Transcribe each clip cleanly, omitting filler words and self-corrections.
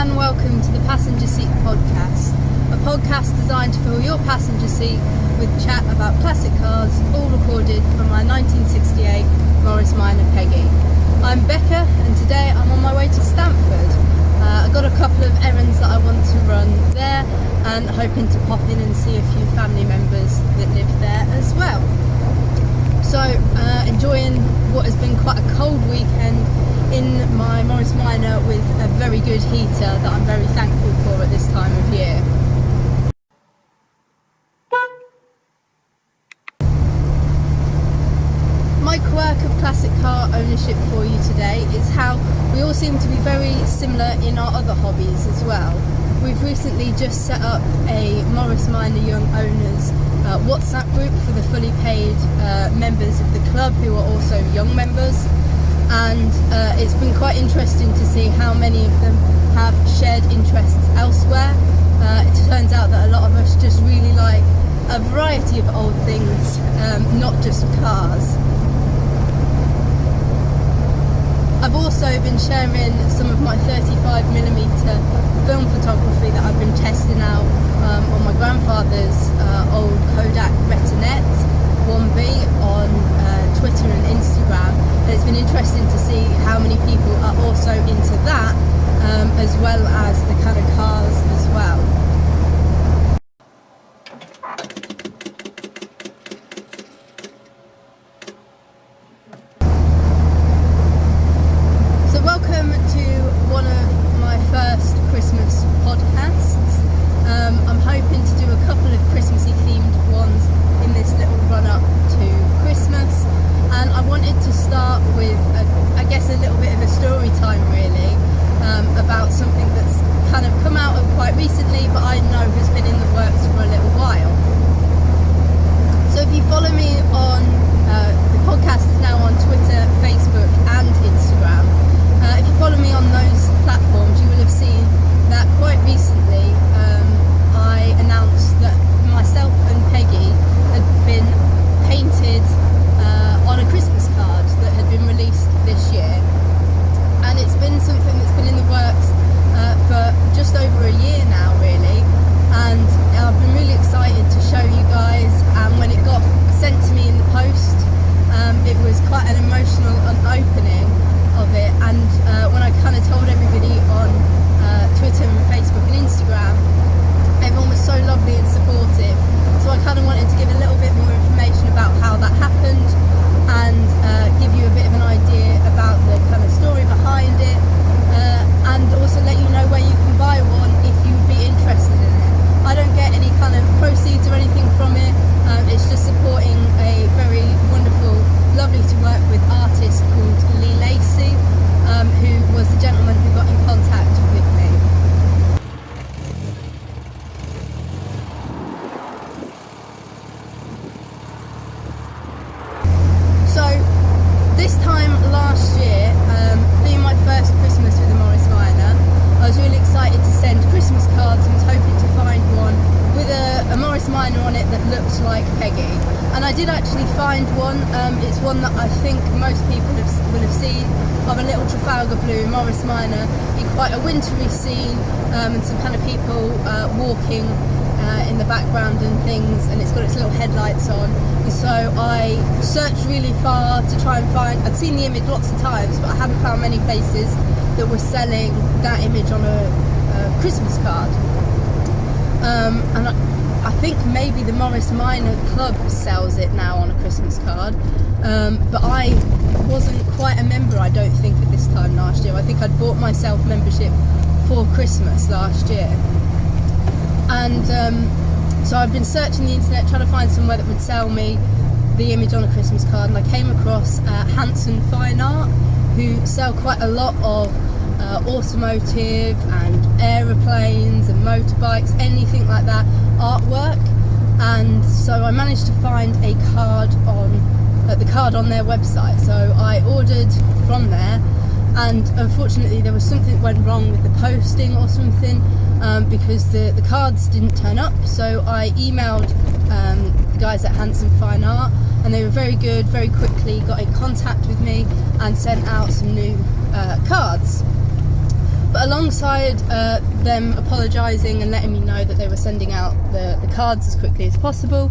and welcome to the Passenger Seat Podcast, a podcast designed to fill your passenger seat with chat about classic cars, all recorded from my 1968 Morris Minor Peggy. I'm Becca and today I'm on my way to Stamford. I've got a couple of errands that I want to run there and hoping to pop in and see a few family members that live there as well. So enjoying what has been quite a cold weekend in my Morris Minor with a very good heater that I'm very thankful for at this time of year. My quirk of classic car ownership for you today is how we all seem to be very similar in our other hobbies as well. We've recently just set up a Morris Minor Young Owners WhatsApp group for the fully paid members of the club who are also young members, and it's been quite interesting to see how many of them have shared interests elsewhere. It turns out that a lot of us just really like a variety of old things, not just cars. I've also been sharing some of my 35mm film photography that I've been testing out on my grandfather's old Kodak Retinette 1B on Twitter and Instagram. And it's been interesting to see how many people are also into that, as well as the kind of cars as well. Welcome to one of my first Christmas podcasts. I'm hoping to do a couple of Christmassy themed ones in this little run up to Christmas, and I wanted to start with I guess a little bit of a story time really, about something that's kind of come out of quite recently but I know has been in the works for a little while. So if you follow me on the podcast is now on Twitter, Facebook and Instagram. If you follow me on those platforms, you will have seen that quite recently I announced that myself and Peggy had been painted on a Christmas card that had been released this year. And it's been something that's been in the works for just over a year now, really. And I've been really excited to show you guys. And when it got sent to me in the post, it was quite an emotional opening of it, and when I kind of told everybody on Twitter and Facebook and Instagram, everyone was so lovely and supportive, so I kind of wanted to give a little bit more information about how that happened and give you a bit of an idea about the kind of story behind it, and also let you know where you can buy one if you would be interested in it. I don't get any kind of proceeds or anything from it, it's just supporting a very wonderful, lovely to work with artist called Lee Lacey, who was the gentleman who got in contact with me. So this time last year, being my first Christmas with the Morris Minor, I was really excited to send Christmas cards and was hoping to find one with a Morris Minor on it that looked like Peggy. And I did actually find one. It's one that I think most people will have seen, of a little Trafalgar blue Morris Minor in quite a wintry scene, and some kind of people walking in the background and things, and it's got its little headlights on. And so I searched really far to try and find, I'd seen the image lots of times, but I hadn't found many places that were selling that image on a Christmas card. And I think maybe the Morris Minor Club sells it now on a Christmas card, but I wasn't quite a member, I don't think, at this time last year. I think I'd bought myself membership for Christmas last year. And so I've been searching the internet trying to find somewhere that would sell me the image on a Christmas card, and I came across Hanson Fine Art, who sell quite a lot of automotive and aeroplanes and motorbikes, anything like that, artwork. And so I managed to find a card on their website, so I ordered from there, and unfortunately there was something that went wrong with the posting or something, because the cards didn't turn up. So I emailed the guys at Hanson Fine Art, and they were very good, very quickly got in contact with me and sent out some new cards. But alongside them apologising and letting me know that they were sending out the cards as quickly as possible,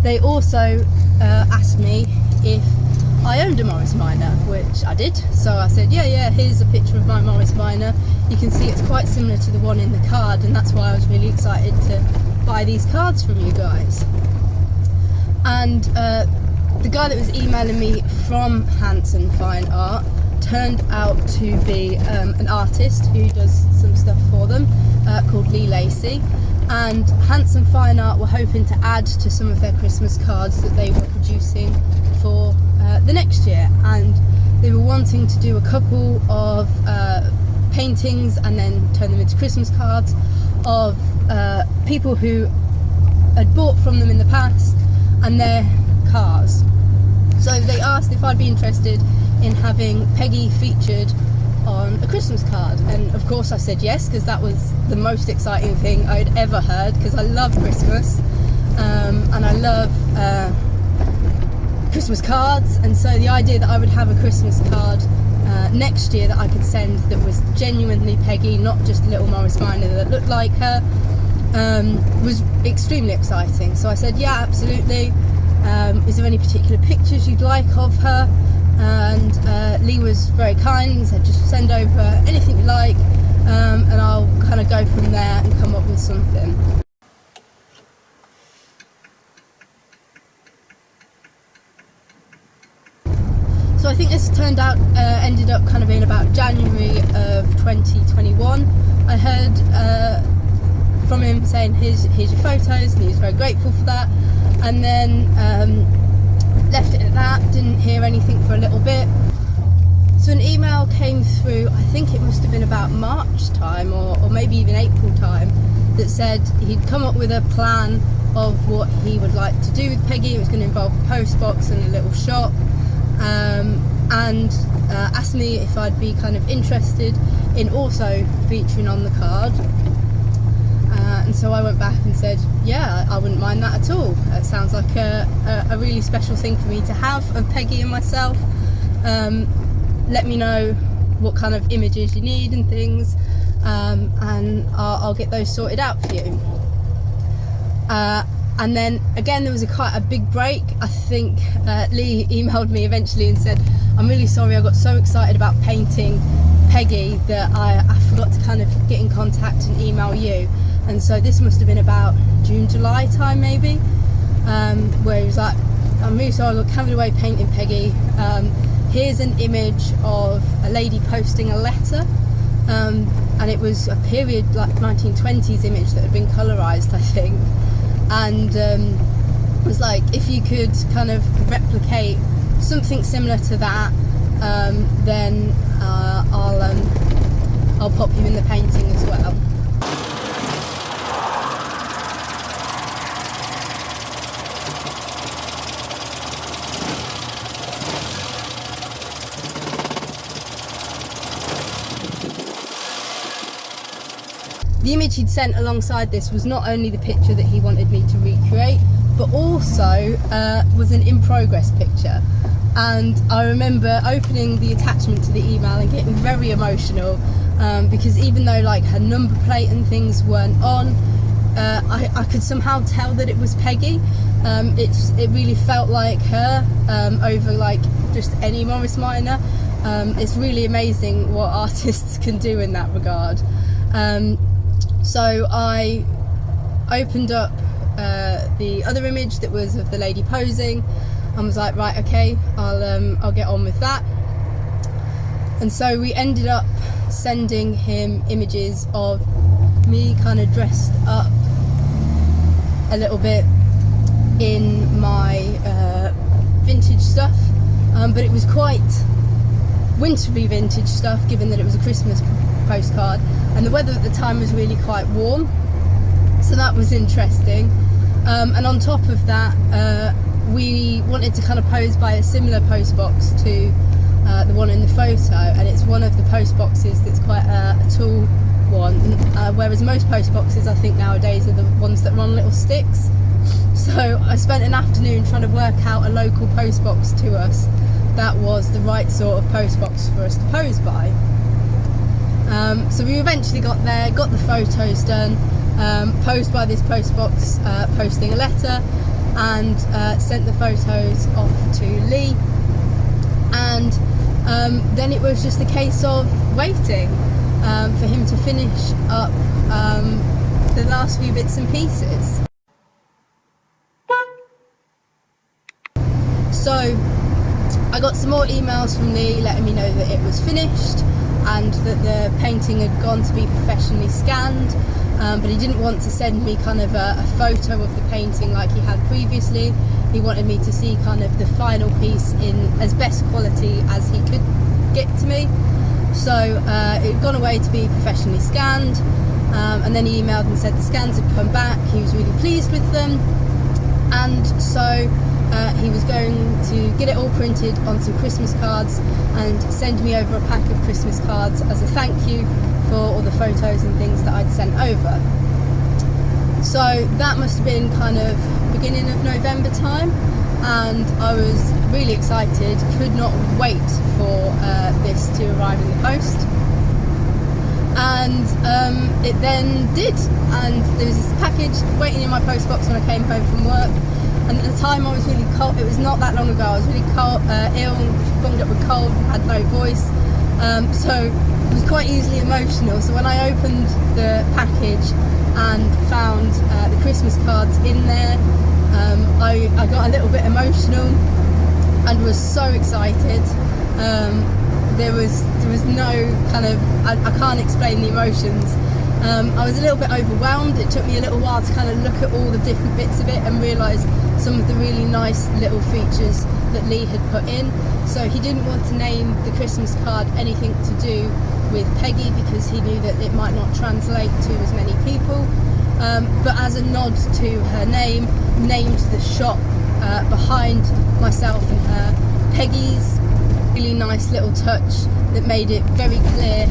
they also asked me if I owned a Morris Minor, which I did. So I said, yeah, here's a picture of my Morris Minor. You can see it's quite similar to the one in the card, and that's why I was really excited to buy these cards from you guys. And the guy that was emailing me from Hanson Fine Art turned out to be an artist who does some stuff for them called Lee Lacey, and Hanson Fine Art were hoping to add to some of their Christmas cards that they were producing for the next year, and they were wanting to do a couple of paintings and then turn them into Christmas cards of people who had bought from them in the past and their cars. So they asked if I'd be interested in having Peggy featured on a Christmas card, and of course I said yes, because that was the most exciting thing I'd ever heard, because I love Christmas and I love Christmas cards. And so the idea that I would have a Christmas card next year that I could send that was genuinely Peggy, not just a little Morris Minor that looked like her, was extremely exciting. So I said yeah, absolutely. Is there any particular pictures you'd like of her? And Lee was very kind and said just send over anything you like, and I'll kind of go from there and come up with something. So I think this ended up kind of in about January of 2021. I heard from him saying here's your photos, and he was very grateful for that, and then left it at that, didn't hear anything for a little bit. So an email came through, I think it must have been about March time or maybe even April time, that said he'd come up with a plan of what he would like to do with Peggy. It was going to involve a post box and a little shop, and asked me if I'd be kind of interested in also featuring on the card. And so I went back and said, yeah, I wouldn't mind that at all. It sounds like a really special thing for me to have of Peggy and myself. Let me know what kind of images you need and things, and I'll get those sorted out for you. And then again, there was quite a big break. I think Lee emailed me eventually and said, I'm really sorry, I got so excited about painting Peggy that I forgot to kind of get in contact and email you. And so this must have been about June, July time maybe, where he was like, I'm really sorry, I got carried away painting Peggy. Here's an image of a lady posting a letter, and it was a period like 1920s image that had been colorized, I think, and was like, if you could kind of replicate something similar to that, then I'll pop you in the painting as well. The image he'd sent alongside this was not only the picture that he wanted me to recreate, but also was an in progress picture. And I remember opening the attachment to the email and getting very emotional, because even though like her number plate and things weren't on, I could somehow tell that it was Peggy. It really felt like her over like just any Morris Minor. It's really amazing what artists can do in that regard. So I opened up the other image that was of the lady posing and was like, right, okay, I'll get on with that. And so we ended up sending him images of me kind of dressed up a little bit in my vintage stuff, but it was quite wintry vintage stuff, given that it was a Christmas postcard, and the weather at the time was really quite warm, so that was interesting. And on top of that, we wanted to kind of pose by a similar post box to the one in the photo, and it's one of the post boxes that's quite a tall one, whereas most post boxes I think nowadays are the ones that are on little sticks. So I spent an afternoon trying to work out a local post box to us that was the right sort of post box for us to pose by. So we eventually got there, got the photos done, posed by this postbox, posting a letter, and sent the photos off to Lee. And then it was just a case of waiting for him to finish up the last few bits and pieces. So I got some more emails from Lee letting me know that it was finished and that the painting had gone to be professionally scanned, but he didn't want to send me kind of a photo of the painting like he had previously. He wanted me to see kind of the final piece in as best quality as he could get to me. So it had gone away to be professionally scanned, and then he emailed and said the scans had come back, he was really pleased with them, and so he was going to get it all printed on some Christmas cards and send me over a pack of Christmas cards as a thank you for all the photos and things that I'd sent over. So that must have been kind of beginning of November time, and I was really excited, could not wait for this to arrive in the post. And it then did, and there was this package waiting in my postbox when I came home from work. And at the time I was really cold, it was not that long ago, I was really cold, ill, bunged up with cold, had no voice, so it was quite easily emotional. So when I opened the package and found the Christmas cards in there, I got a little bit emotional and was so excited. There was no kind of, I can't explain the emotions. I was a little bit overwhelmed. It took me a little while to kind of look at all the different bits of it and realise some of the really nice little features that Lee had put in. So he didn't want to name the Christmas card anything to do with Peggy because he knew that it might not translate to as many people. But as a nod to her name, named the shop behind myself and her Peggy's. Really nice little touch that made it very clear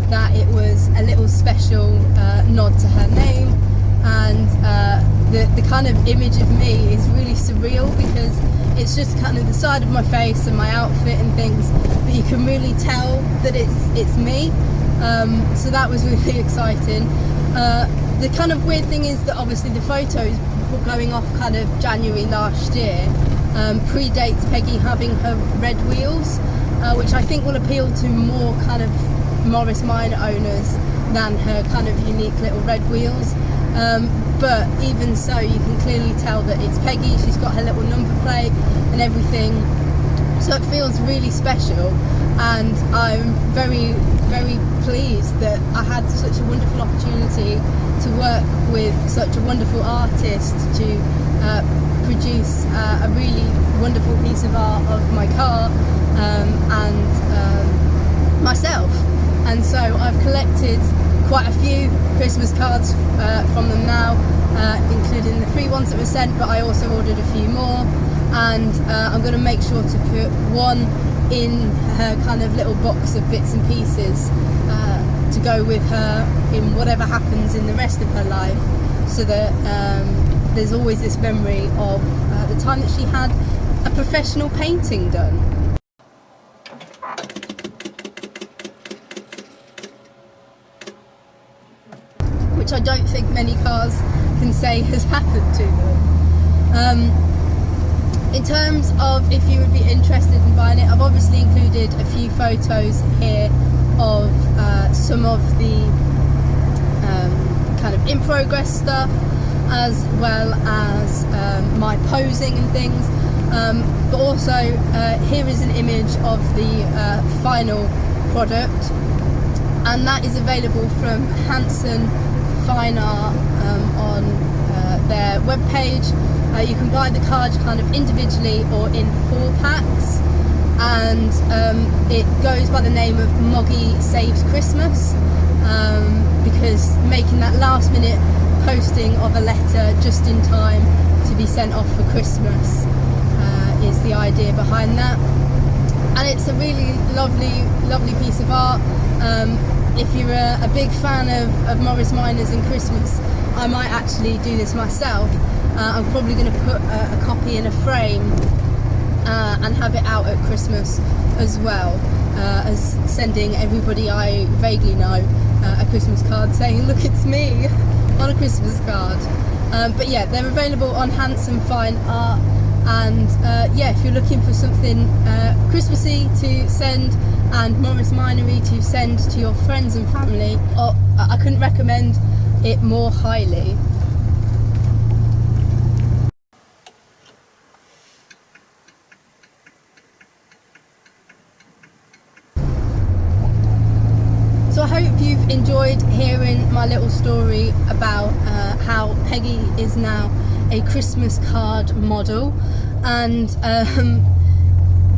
that it was a little special nod to her name, and the kind of image of me is really surreal because it's just kind of the side of my face and my outfit and things, but you can really tell that it's me. So that was really exciting. The kind of weird thing is that obviously the photos were going off kind of January last year, predates Peggy having her red wheels, which I think will appeal to more kind of Morris Minor owners than her kind of unique little red wheels, but even so you can clearly tell that it's Peggy. She's got her little number plate and everything, so it feels really special, and I'm very, very pleased that I had such a wonderful opportunity to work with such a wonderful artist to produce a really wonderful piece of art of my car and myself. And so I've collected quite a few Christmas cards from them now, including the free ones that were sent, but I also ordered a few more, and I'm going to make sure to put one in her kind of little box of bits and pieces to go with her in whatever happens in the rest of her life, so that there's always this memory of the time that she had a professional painting done. Which I don't think many cars can say has happened to them. In terms of if you would be interested in buying it, I've obviously included a few photos here of some of the kind of in progress stuff, as well as my posing and things, but also here is an image of the final product, and that is available from Hanson Fine Art on their webpage. You can buy the cards kind of individually or in 4 packs, and it goes by the name of Moggy Saves Christmas, because making that last minute posting of a letter just in time to be sent off for Christmas is the idea behind that. And it's a really lovely piece of art. If you're a big fan of Morris Minors and Christmas, I might actually do this myself. I'm probably going to put a copy in a frame and have it out at Christmas as well. as sending everybody I vaguely know a Christmas card saying, look, it's me, on a Christmas card. But yeah, they're available on Handsome Fine Art, and yeah, if you're looking for something Christmassy to send and Morris Minery to send to your friends and family, I couldn't recommend it more highly. So I hope you've enjoyed hearing my little story about how Peggy is now a Christmas card model, and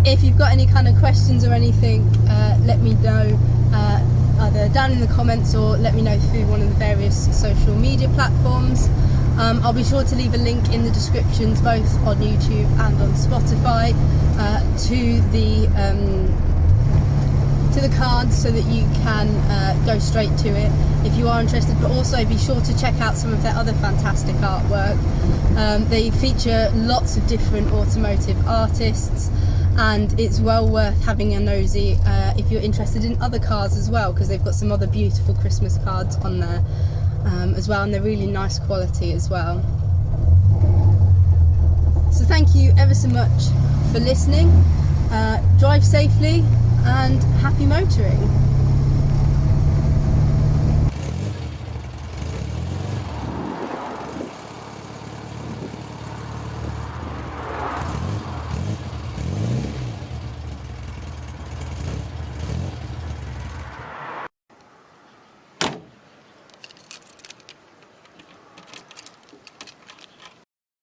if you've got any kind of questions or anything, let me know either down in the comments or let me know through one of the various social media platforms. I'll be sure to leave a link in the descriptions both on YouTube and on Spotify to the cards, so that you can go straight to it if you are interested, but also be sure to check out some of their other fantastic artwork. They feature lots of different automotive artists, and it's well worth having a nosy if you're interested in other cars as well, because they've got some other beautiful Christmas cards on there as well, and they're really nice quality as well. So thank you ever so much for listening. Drive safely and happy motoring.